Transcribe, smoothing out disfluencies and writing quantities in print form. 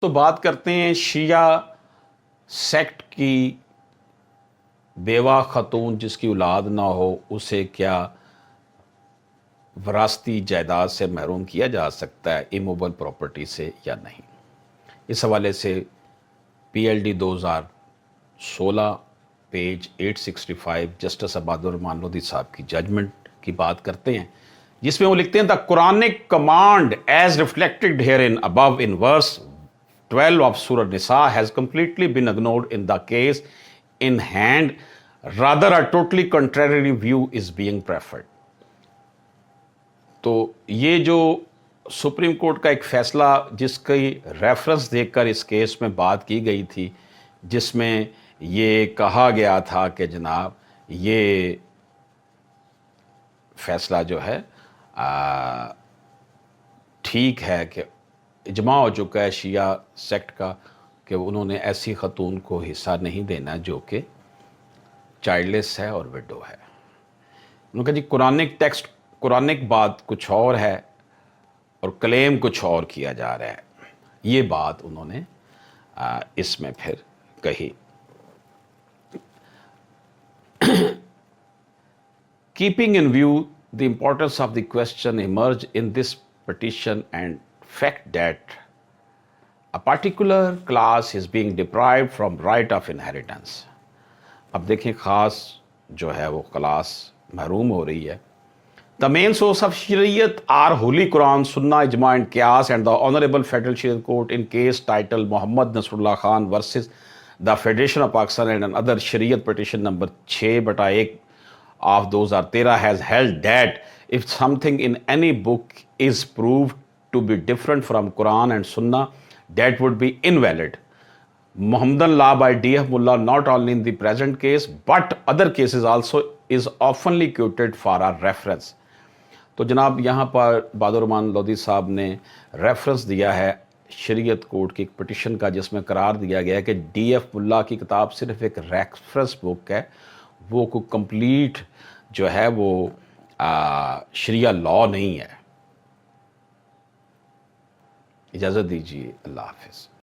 تو بات کرتے ہیں شیعہ سیکٹ کی بیوہ خاتون جس کی اولاد نہ ہو اسے کیا وراثتی جائیداد سے محروم کیا جا سکتا ہے ایموبل پراپرٹی سے یا نہیں. اس حوالے سے P L D 2016 page 865 justice عباد الرحمان لودھی صاحب کی ججمنٹ کی بات کرتے ہیں جس میں وہ لکھتے ہیں the Quranic command is reflected here in ابو in verse 12 of Surah Nisa has completely been ignored in the case in hand. Rather, a totally contrary view is being preferred. تو یہ جو سپریم کورٹ کا ایک فیصلہ جس کی reference دیکھ کر اس کیس میں بات کی گئی تھی، جس میں یہ کہا گیا تھا کہ جناب یہ فیصلہ جو ہے ٹھیک ہے کہ اجماع ہو چکا ہے شیعہ سیکٹ کا کہ انہوں نے ایسی خاتون کو حصہ نہیں دینا جو کہ چائلڈ لیس ہے اور وڈو ہے. انہوں نے کہا جی قرآنک ٹیکسٹ قرآنک بات کچھ اور ہے اور کلیم کچھ اور کیا جا رہا ہے. یہ بات انہوں نے اس میں پھر کہی. Keeping in view the importance of the question emerged in this petition and fact that a particular class is being deprived from right of inheritance. اب دیکھیں خاص جو ہے وہ کلاس محروم ہو رہی ہے. The main source of Shariat are Holy Quran, Sunnah, Ijma and Qiyas and the Honorable Federal Shariat Court in case titled Muhammad Nasrullah Khan versus the Federation of Pakistan and another Shariat petition number 6/1 of 2013 has held that if something in any book is proved to be different from Quran and Sunnah, that would be invalid. Muhammadan law by D.F. Mullah not only in the present case but other cases also is oftenly quoted for our reference. تو جناب یہاں پر عباد الرحمان لودھی صاحب نے reference دیا ہے شریعت court کی ایک پٹیشن کا جس میں قرار دیا گیا ہے کہ ڈی ایف ملا کی کتاب صرف ایک ریفرنس بک ہے، وہ کوئی کمپلیٹ جو ہے وہ شریعہ لا نہیں ہے. اجازت دیجیے، اللہ حافظ.